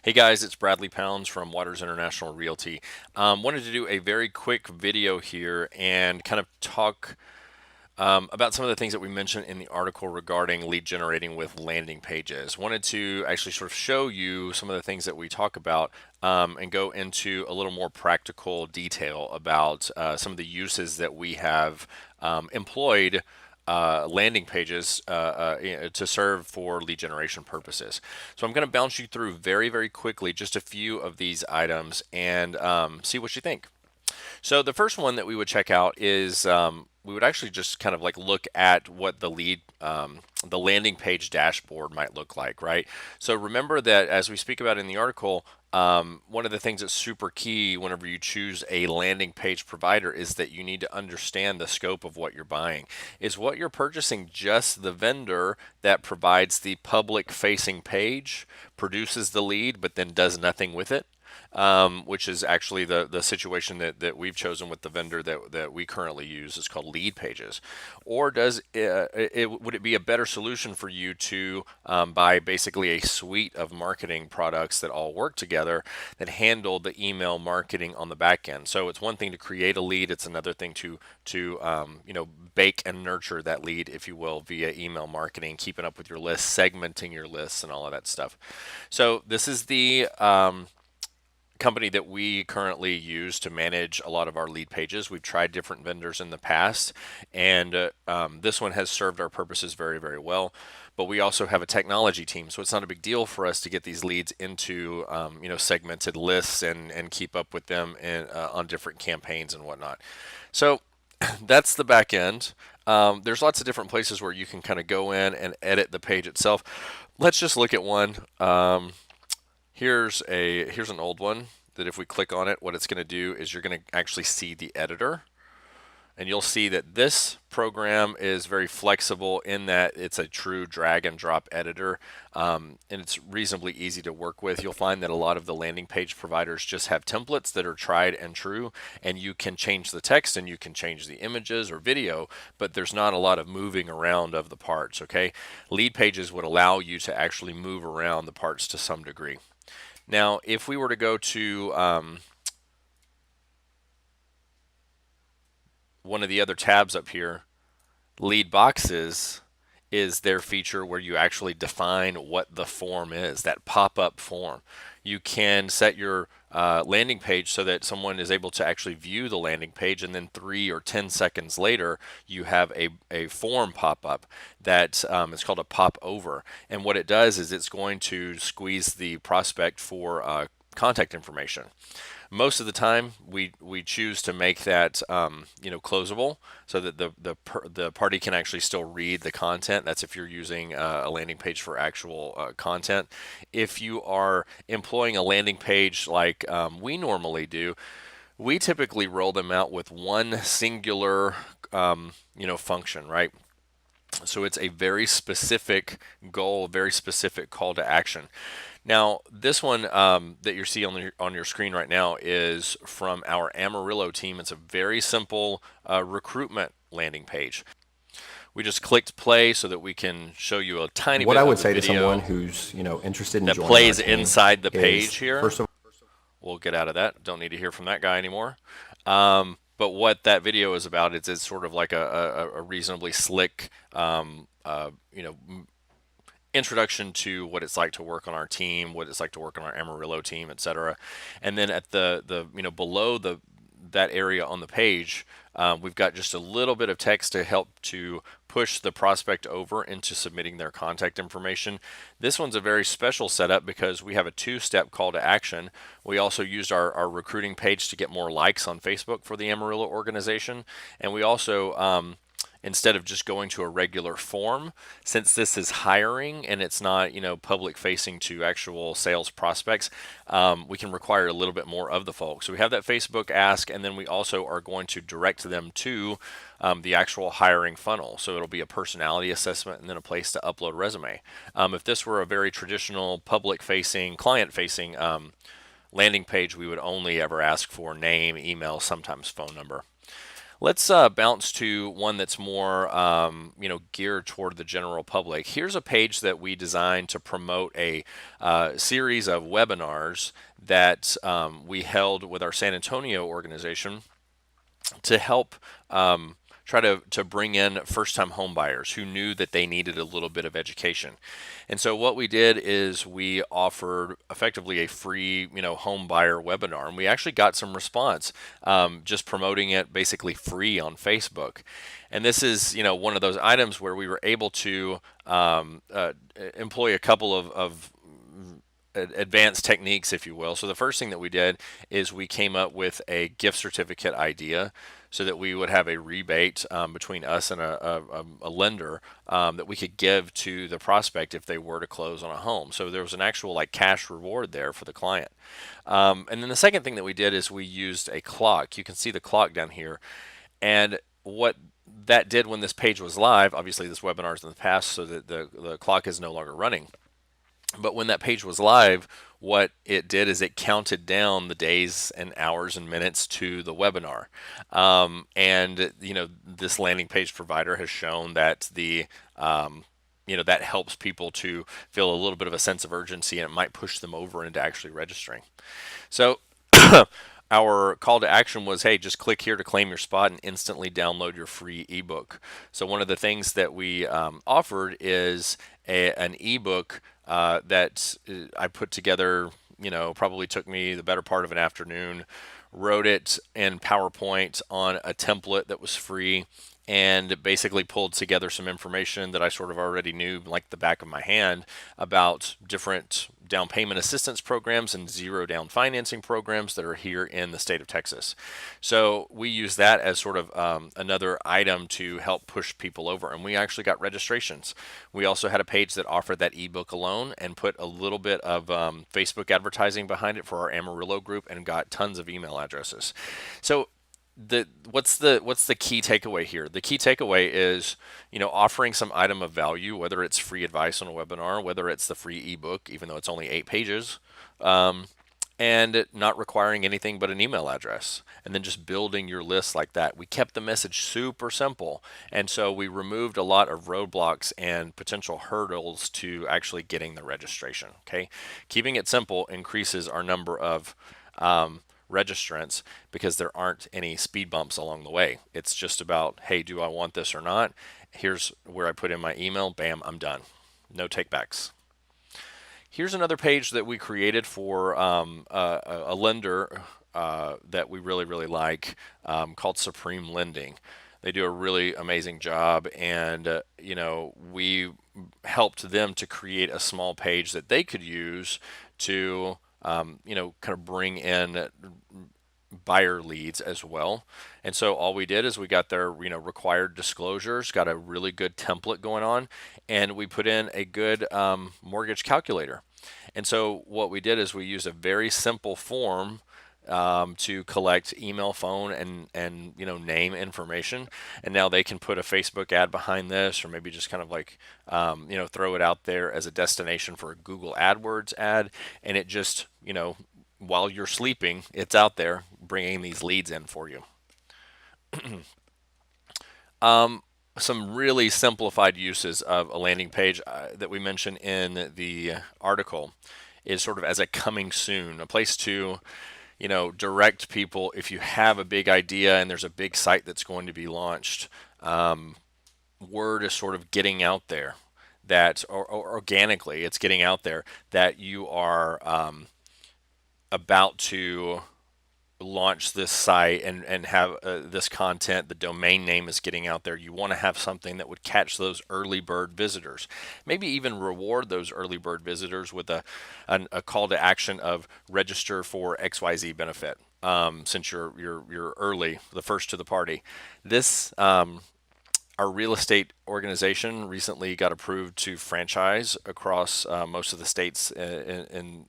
Hey guys, it's Bradley Pounds from Waters International Realty. Wanted to do a very quick video here and kind of talk about some of the things that we mentioned in the article regarding lead generating with landing pages. Wanted to actually sort of show you some of the things that we talk about and go into a little more practical detail about some of the uses that we have employed landing pages to serve for lead generation purposes. So I'm going to bounce you through very, very quickly just a few of these items and see what you think. So the first one that we would check out is we would actually just kind of like look at what the landing page dashboard might look like, right? So remember that as we speak about in the article, one of the things that's super key whenever you choose a landing page provider is that you need to understand the scope of what you're buying. Is what you're purchasing just the vendor that provides the public facing page, produces the lead, but then does nothing with it? Which is actually the situation that we've chosen with the vendor that we currently use is called Lead Pages. Or would it be a better solution for you to buy basically a suite of marketing products that all work together that handle the email marketing on the back end? So it's one thing to create a lead; it's another thing to bake and nurture that lead, if you will, via email marketing, keeping up with your lists, segmenting your lists, and all of that stuff. So this is the company that we currently use to manage a lot of our lead pages. We've tried different vendors in the past, and this one has served our purposes very, very well. But we also have a technology team, so it's not a big deal for us to get these leads into segmented lists and keep up with them on different campaigns and whatnot. So that's the back end. There's lots of different places where you can kind of go in and edit the page itself. Let's just look at one. Here's an old one that if we click on it, what it's going to do is you're going to actually see the editor. And you'll see that this program is very flexible in that it's a true drag and drop editor, and it's reasonably easy to work with. You'll find that a lot of the landing page providers just have templates that are tried and true, and you can change the text and you can change the images or video, but there's not a lot of moving around of the parts, okay? Lead pages would allow you to actually move around the parts to some degree. Now, if we were to go to one of the other tabs up here, lead boxes is their feature where you actually define what the form is, that pop-up form. You can set your landing page so that someone is able to actually view the landing page, and then 3 or 10 seconds later you have a form pop up that is called a pop over. And what it does is it's going to squeeze the prospect for contact information. Most of the time, we choose to make that closable so that the party can actually still read the content. That's if you're using a landing page for actual content. If you are employing a landing page like we normally do, we typically roll them out with one singular function, right? So it's a very specific goal, very specific call to action. Now, this one that you see on your screen right now is from our Amarillo team. It's a very simple recruitment landing page. We just clicked play so that we can show you a tiny What bit I of would the say to someone video who's, interested in that joining our plays team inside the is page here. first of We'll get out of that. Don't need to hear from that guy anymore. But what that video is about is it's sort of like a reasonably slick, introduction to what it's like to work on our team, what it's like to work on our Amarillo team, etc. And then at the below that area on the page, we've got just a little bit of text to help to push the prospect over into submitting their contact information. This one's a very special setup because we have a two-step call to action. We also used our recruiting page to get more likes on Facebook for the Amarillo organization, and we also instead of just going to a regular form, since this is hiring and it's not public facing to actual sales prospects, we can require a little bit more of the folks. So we have that Facebook ask, and then we also are going to direct them to the actual hiring funnel. So it'll be a personality assessment and then a place to upload resume. If this were a very traditional public facing, client facing landing page, we would only ever ask for name, email, sometimes phone number. Let's bounce to one that's more, geared toward the general public. Here's a page that we designed to promote a series of webinars that we held with our San Antonio organization to help try to bring in first-time home buyers who knew that they needed a little bit of education. And so what we did is we offered effectively a free, home buyer webinar, and we actually got some response just promoting it basically free on Facebook. And this is, one of those items where we were able to employ a couple of advanced techniques, if you will. So the first thing that we did is we came up with a gift certificate idea so that we would have a rebate between us and a lender that we could give to the prospect if they were to close on a home. So there was an actual like cash reward there for the client. And then the second thing that we did is we used a clock. You can see the clock down here. And what that did when this page was live, obviously this webinar is in the past, so that the clock is no longer running. But when that page was live, what it did is it counted down the days and hours and minutes to the webinar. And this landing page provider has shown that that helps people to feel a little bit of a sense of urgency, and it might push them over into actually registering. So our call to action was, hey, just click here to claim your spot and instantly download your free ebook. So one of the things that we offered is an ebook that I put together, probably took me the better part of an afternoon, wrote it in PowerPoint on a template that was free, and basically pulled together some information that I sort of already knew like the back of my hand about different down payment assistance programs and zero down financing programs that are here in the state of Texas. So we use that as sort of another item to help push people over, and we actually got registrations. We also had a page that offered that ebook alone and put a little bit of Facebook advertising behind it for our Amarillo group and got tons of email addresses. So what's the key takeaway here? The key takeaway is, offering some item of value, whether it's free advice on a webinar, whether it's the free ebook, even though it's only 8 pages, and not requiring anything but an email address, and then just building your list like that. We kept the message super simple, and so we removed a lot of roadblocks and potential hurdles to actually getting the registration. Okay, keeping it simple increases our number of registrants because there aren't any speed bumps along the way. It's just about, hey, do I want this or not? Here's where I put in my email. Bam, I'm done. No takebacks. Here's another page that we created for a lender that we really, really like called Supreme Lending. They do a really amazing job, and we helped them to create a small page that they could use to kind of bring in buyer leads as well. And so all we did is we got their required disclosures, got a really good template going on, and we put in a good mortgage calculator. And so what we did is we used a very simple form to collect email, phone, and name information. And now they can put a Facebook ad behind this, or maybe just kind of like throw it out there as a destination for a Google AdWords ad, and it just while you're sleeping, it's out there bringing these leads in for you. Some really simplified uses of a landing page that we mentioned in the article is sort of as a coming soon, a place to direct people if you have a big idea and there's a big site that's going to be launched. Word is sort of getting out there that, or organically, it's getting out there that you are about to launch this site and have this content. The domain name is getting out there. You want to have something that would catch those early bird visitors, maybe even reward those early bird visitors with a call to action of register for XYZ benefit, since you're early, the first to the party. This our real estate organization recently got approved to franchise across most of the states in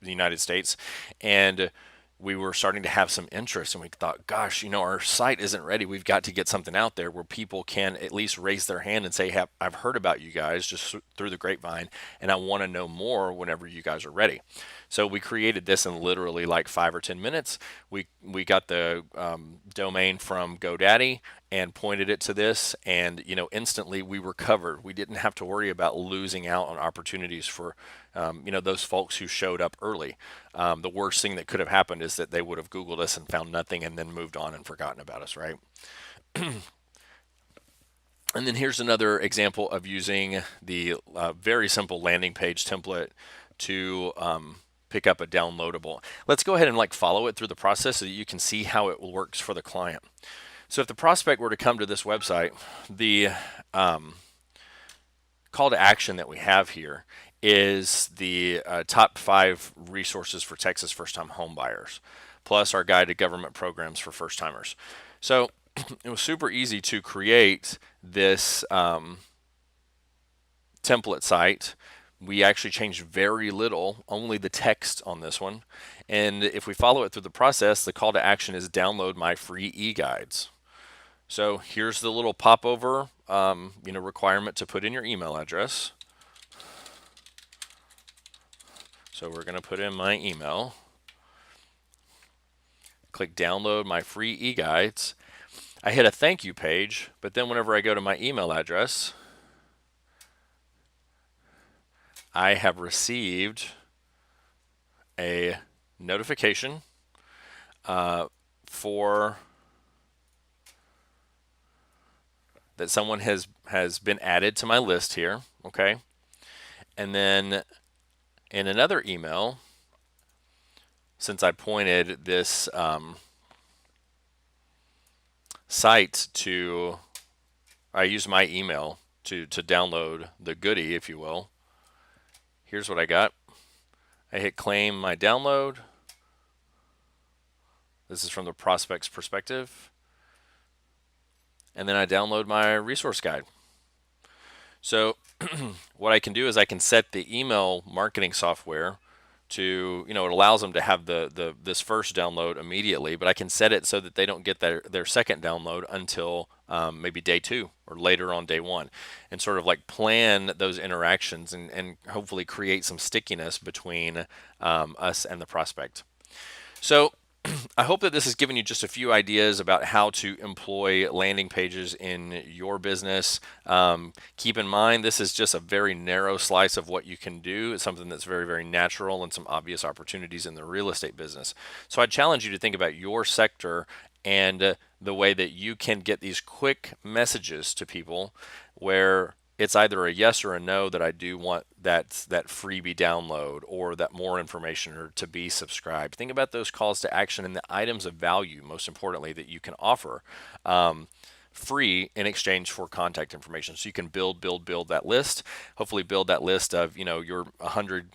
the United States, and we were starting to have some interest, and we thought, gosh, our site isn't ready. We've got to get something out there where people can at least raise their hand and say, hey, I've heard about you guys just through the grapevine, and I want to know more whenever you guys are ready. So we created this in literally like 5 or 10 minutes. We got the domain from GoDaddy and pointed it to this, and instantly we were covered. We didn't have to worry about losing out on opportunities for those folks who showed up early. The worst thing that could have happened is that they would have Googled us and found nothing and then moved on and forgotten about us, right? And then here's another example of using the very simple landing page template to pick up a downloadable. Let's go ahead and follow it through the process so that you can see how it works for the client. So if the prospect were to come to this website, the call to action that we have here is the top 5 resources for Texas first-time home buyers, plus our guide to government programs for first-timers. So it was super easy to create this template site. We actually changed very little, only the text on this one. And if we follow it through the process, the call to action is download my free e-guides. So here's the little popover requirement to put in your email address. So we're going to put in my email. Click download my free e-guides. I hit a thank you page, but then whenever I go to my email address, I have received a notification for that someone has been added to my list here, okay? And then in another email, since I pointed this site to, I used my email to download the goodie, if you will. Here's what I got. I hit claim my download. This is from the prospect's perspective. And then I download my resource guide. So what I can do is I can set the email marketing software to, it allows them to have this first download immediately, but I can set it so that they don't get their second download until maybe day 2 or later on day 1, and sort of plan those interactions and hopefully create some stickiness between us and the prospect. So I hope that this has given you just a few ideas about how to employ landing pages in your business. Keep in mind, this is just a very narrow slice of what you can do. It's something that's very, very natural and some obvious opportunities in the real estate business. So I challenge you to think about your sector and the way that you can get these quick messages to people where it's either a yes or a no that I do want that freebie download or that more information or to be subscribed. Think about those calls to action and the items of value, most importantly, that you can offer free in exchange for contact information. So you can build that list, hopefully build that list of, your 100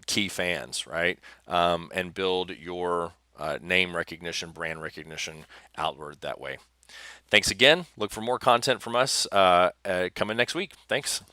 key fans, right? And build your name recognition, brand recognition outward that way. Thanks again. Look for more content from us coming next week. Thanks.